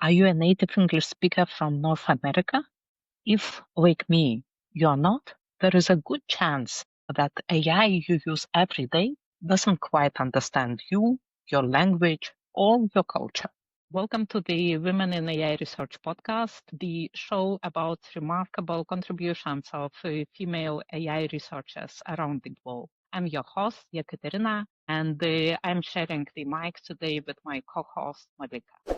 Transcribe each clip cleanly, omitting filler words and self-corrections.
Are you a native English speaker from North America? If, like me, you are not, there is a good chance that AI you use every day doesn't quite understand you, your language, or your culture. Welcome to the Women in AI Research podcast, the show about remarkable contributions of female AI researchers around the globe. I'm your host, Jekaterina, and I'm sharing the mic today with my co-host, Malikeh.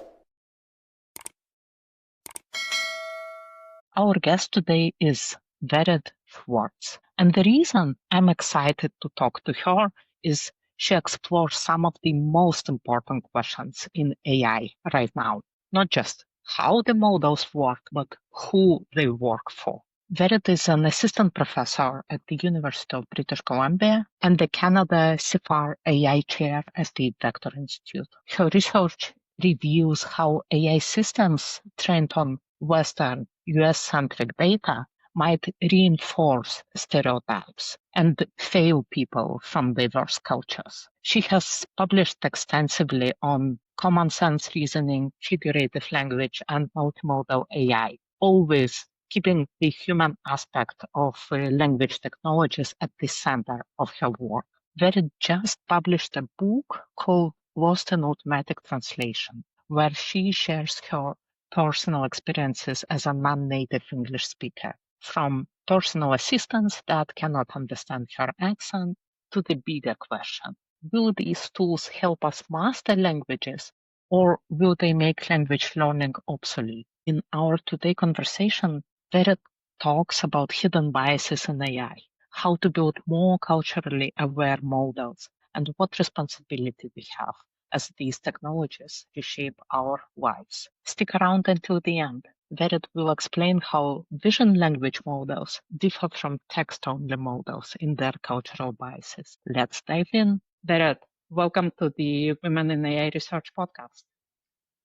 Our guest today is Shwartz, and the reason I'm excited to talk to her is she explores some of the most important questions in AI right now. Not just how the models work, but who they work for. Vered is an assistant professor at the University of British Columbia and the Canada CIFAR AI chair at the Vector Institute. Her research reviews how AI systems trained on Western US-centric data might reinforce stereotypes and fail people from diverse cultures. She has published extensively on common sense reasoning, figurative language, and multimodal AI, always keeping the human aspect of language technologies at the center of her work. Vered just published a book called Lost in Automatic Translation, where she shares her personal experiences as a non-native English speaker, from personal assistants that cannot understand her accent to the bigger question: will these tools help us master languages, or will they make language learning obsolete? In our today conversation, Vered talks about hidden biases in AI, how to build more culturally aware models, and what responsibility we have as these technologies reshape our lives. Stick around until the end. Vered will explain how vision language models differ from text-only models in their cultural biases. Let's dive in. Vered, welcome to the Women in AI Research podcast.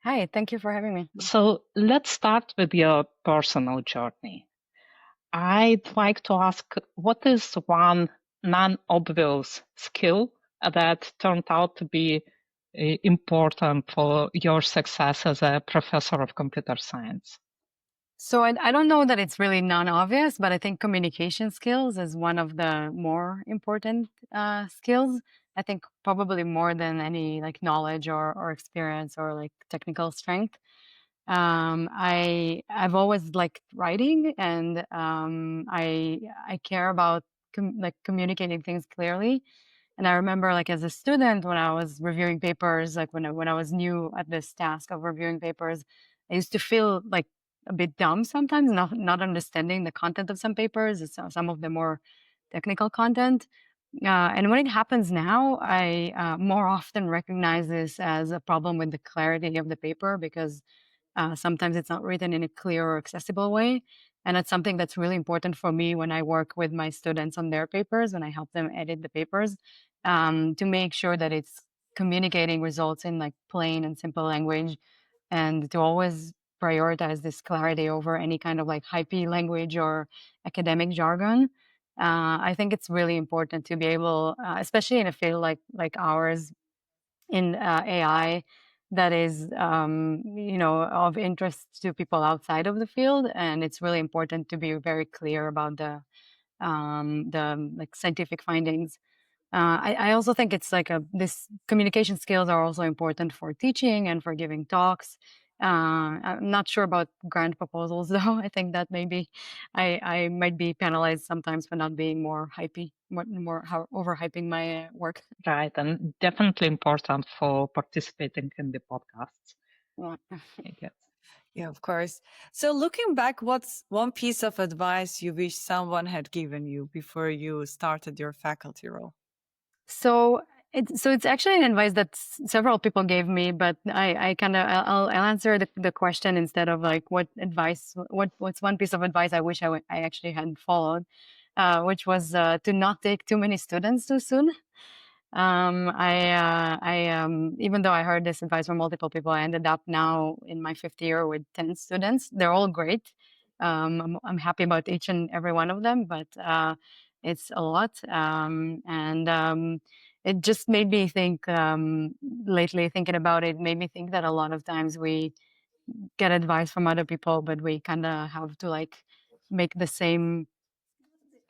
Hi, thank you for having me. So let's start with your personal journey. I'd like to ask, what is one non-obvious skill that turned out to be important for your success as a professor of computer science? So I don't know that it's really non-obvious, but I think communication skills is one of the more important skills. I think probably more than any like knowledge or experience or like technical strength. I've always liked writing, and I care about like communicating things clearly. And I remember, like as a student, when I was reviewing papers, like when I was new at this task of reviewing papers, I used to feel like a bit dumb sometimes, not understanding the content of some papers, some of the more technical content. And when it happens now, I more often recognize this as a problem with the clarity of the paper, because sometimes it's not written in a clear or accessible way. And it's something that's really important for me when I work with my students on their papers, when I help them edit the papers, to make sure that it's communicating results in like plain and simple language, and to always prioritize this clarity over any kind of like hypey language or academic jargon. I think it's really important to be able, especially in a field like ours, in AI, that is of interest to people outside of the field, and it's really important to be very clear about the like scientific findings. I also think it's like this communication skills are also important for teaching and for giving talks. I'm not sure about grant proposals though. I think that maybe I might be penalized sometimes for not being more hypey, more overhyping my work. Right, and definitely important for participating in the podcasts, Yeah. I guess. Yeah, of course. So looking back, what's one piece of advice you wish someone had given you before you started your faculty role? So it's actually an advice that several people gave me, but I kind of I'll answer the question instead of like what's one piece of advice I wish I actually had followed, which was to not take too many students too soon. Even though I heard this advice from multiple people, I ended up now in my fifth year with 10 students. They're all great. I'm happy about each and every one of them, but it's a lot. And it just made me think, lately thinking about it, made me think that a lot of times we get advice from other people, but we kind of have to like make the same.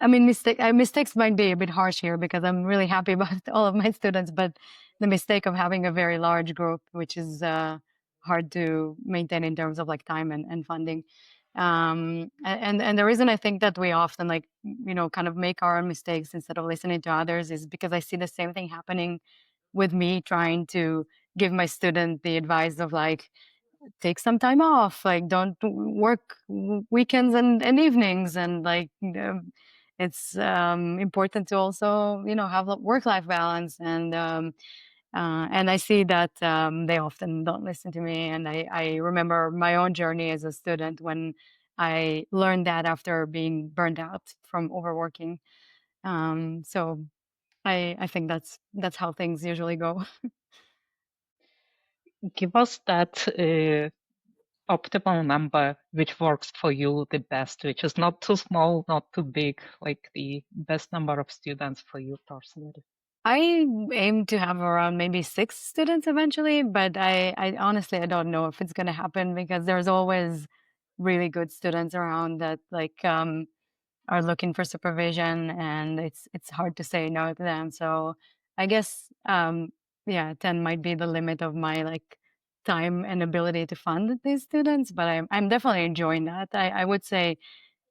I mean, mistakes might be a bit harsh here because I'm really happy about all of my students, but the mistake of having a very large group, which is hard to maintain in terms of like time and funding. And the reason I think that we often like, kind of make our own mistakes instead of listening to others is because I see the same thing happening with me trying to give my student the advice of like, take some time off, like don't work weekends and evenings, and like it's important to also have work-life balance, and I see that they often don't listen to me, and I remember my own journey as a student when I learned that after being burned out from overworking. So I think that's how things usually go. Give us that optimal number which works for you the best, which is not too small, not too big, like the best number of students for you personally. I aim to have around maybe 6 students eventually, but I honestly I don't know if it's gonna happen because there's always really good students around that like are looking for supervision, and it's hard to say no to them. So I guess yeah, 10 might be the limit of my like time and ability to fund these students, but I'm definitely enjoying that. I would say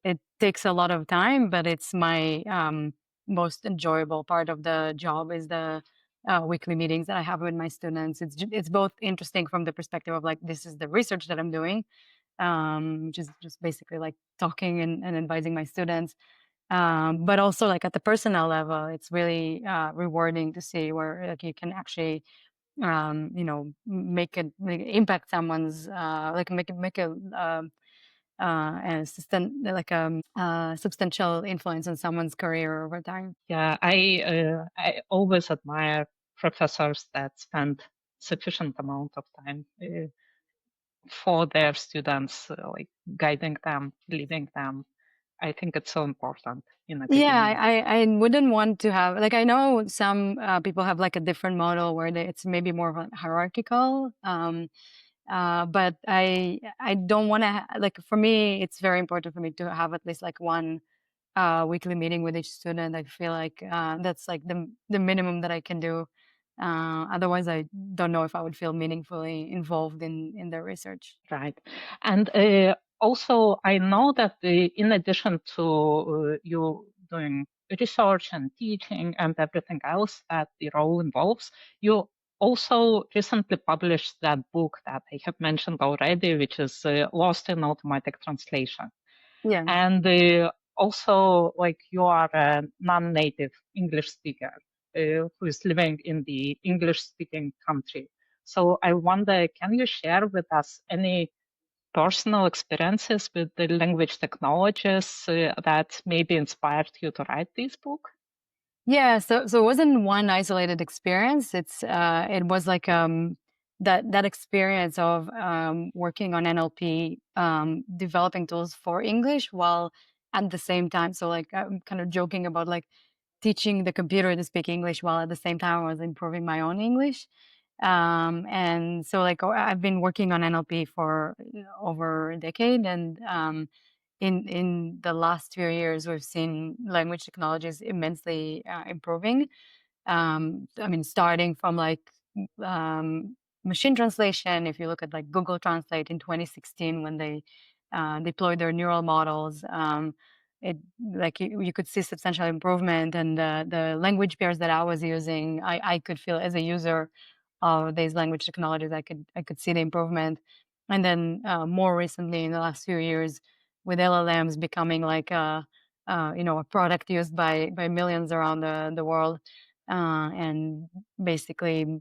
it takes a lot of time, but it's my most enjoyable part of the job is the weekly meetings that I have with my students. It's both interesting from the perspective of like this is the research that I'm doing, which is just basically like talking and advising my students. But also like at the personal level, it's really rewarding to see where like you can actually impact someone's like make a substantial influence on someone's career over time. Yeah, I always admire professors that spend sufficient amount of time for their students, like guiding them, leading them. I think it's so important in Yeah, academia. I wouldn't want to have like I know some people have like a different model where it's maybe more of a hierarchical. But I don't want to like for me it's very important for me to have at least like one weekly meeting with each student. I feel like that's like the minimum that I can do. Otherwise, I don't know if I would feel meaningfully involved in their research. Right. And also, I know that in addition to you doing research and teaching and everything else that the role involves, you also recently published that book that I have mentioned already, which is Lost in Automatic Translation. Yeah. And also, like, you are a non-native English speaker who is living in the English-speaking country. So I wonder, can you share with us any personal experiences with the language technologies that maybe inspired you to write this book? Yeah, so it wasn't one isolated experience. It was like that experience of working on NLP, developing tools for English while at the same time. So like I'm kind of joking about like teaching the computer to speak English while at the same time I was improving my own English. And so like I've been working on NLP for over a decade, and in the last few years, we've seen language technologies immensely improving. I mean, starting from like machine translation. If you look at like Google Translate in 2016, when they deployed their neural models, it like you could see substantial improvement. And the language pairs that I was using, I could feel as a user of these language technologies, I could see the improvement. And then more recently, in the last few years, with LLMs becoming like a product used by millions around the world, and basically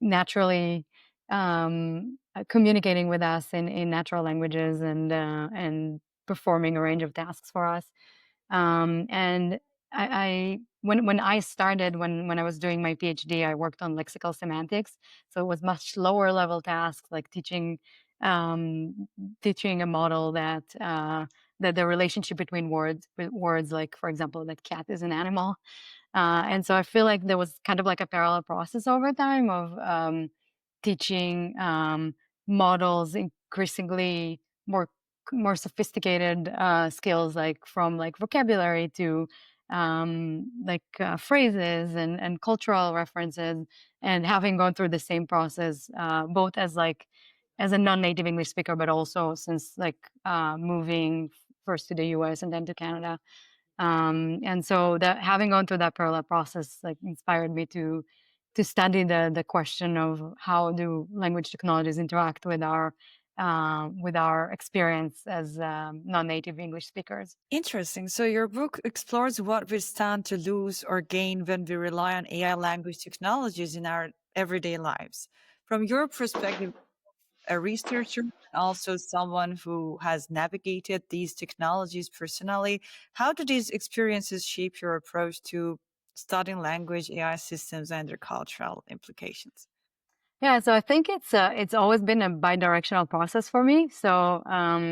naturally communicating with us in natural languages, and performing a range of tasks for us. And I when I started when I was doing my PhD, I worked on lexical semantics, so it was much lower level tasks like teaching a model that the relationship between words, like for example, that cat is an animal. And so I feel like there was kind of like a parallel process over time of teaching models increasingly more sophisticated skills, like from like vocabulary to phrases and cultural references, and having gone through the same process, both as a non-native English speaker, but also since moving first to the US and then to Canada. And so that having gone through that parallel process like inspired me to study the question of how do language technologies interact with our experience as non-native English speakers. Interesting. So your book explores what we stand to lose or gain when we rely on AI language technologies in our everyday lives. From your perspective, a researcher, and also someone who has navigated these technologies personally, how do these experiences shape your approach to studying language, AI systems, and their cultural implications? Yeah, so I think it's always been a bi-directional process for me. So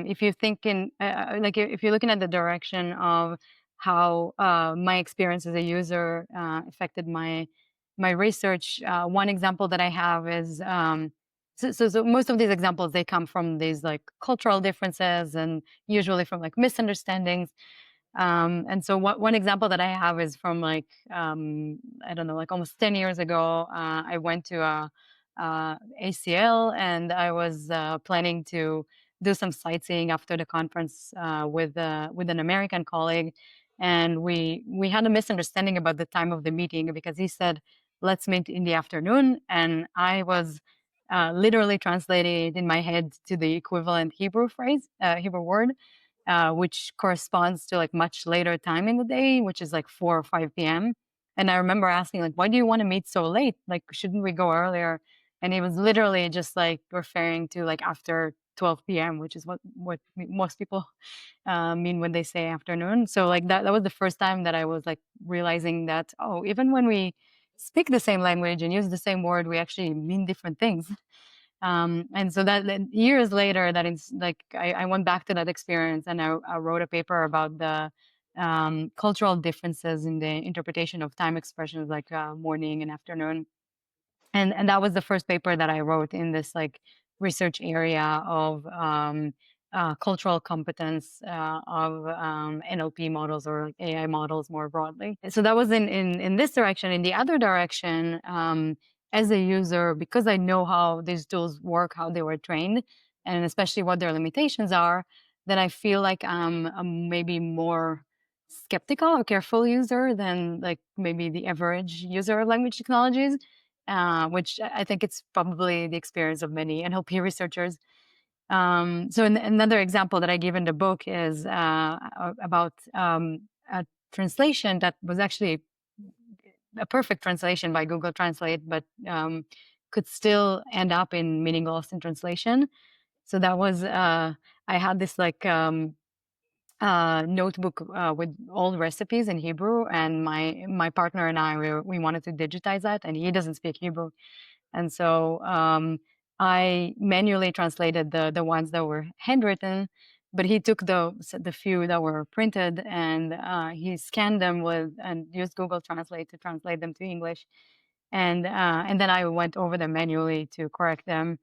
if you think if you're looking at the direction of how my experience as a user affected my research, one example that I have is so most of these examples, they come from these like cultural differences and usually from like misunderstandings. And so one example that I have is from I don't know, like almost 10 years ago, I went to ACL, and I was planning to do some sightseeing after the conference with an American colleague, and we had a misunderstanding about the time of the meeting because he said, "Let's meet in the afternoon," and I was literally translating it in my head to the equivalent Hebrew word, which corresponds to like much later time in the day, which is like 4 or 5 p.m. And I remember asking, like, why do you want to meet so late? Like, shouldn't we go earlier? And he was literally just like referring to like after 12 p.m., which is what most people mean when they say afternoon. So like that was the first time that I was like realizing that, oh, even when we speak the same language and use the same word, we actually mean different things. And so that years later, that is like I went back to that experience, and I wrote a paper about the cultural differences in the interpretation of time expressions like morning and afternoon. And that was the first paper that I wrote in this like research area of cultural competence of NLP models or like AI models more broadly. So that was in this direction. In the other direction, as a user, because I know how these tools work, how they were trained, and especially what their limitations are, then I feel like I'm maybe more skeptical or careful user than like maybe the average user of language technologies, which I think it's probably the experience of many NLP researchers. So another example that I give in the book is about a translation that was actually a perfect translation by Google Translate, but could still end up in meaning lost in translation. So that was I had this like notebook with all recipes in Hebrew, and my partner and I we wanted to digitize that, and he doesn't speak Hebrew, and so I manually translated the ones that were handwritten, but he took the few that were printed, and he scanned them and used Google Translate to translate them to English, and then I went over them manually to correct them.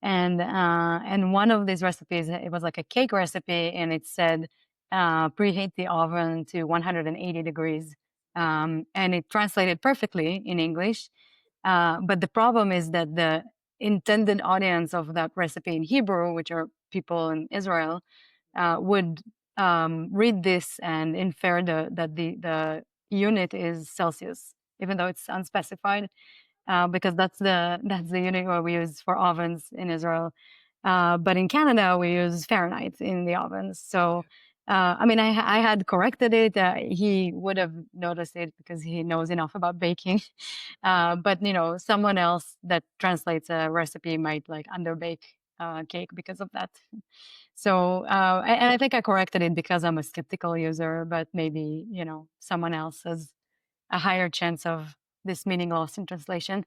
And one of these recipes, it was like a cake recipe, and it said preheat the oven to 180 degrees, and it translated perfectly in English. But the problem is that the intended audience of that recipe in Hebrew, which are people in Israel, would read this and infer that the unit is Celsius, even though it's unspecified, because that's the unit what we use for ovens in Israel. But in Canada, we use Fahrenheit in the ovens. So, I mean, I had corrected it. He would have noticed it because he knows enough about baking. But you know, someone else that translates a recipe might like underbake cake because of that. So, and I think I corrected it because I'm a skeptical user, but maybe, you know, someone else has a higher chance of this meaning loss in translation.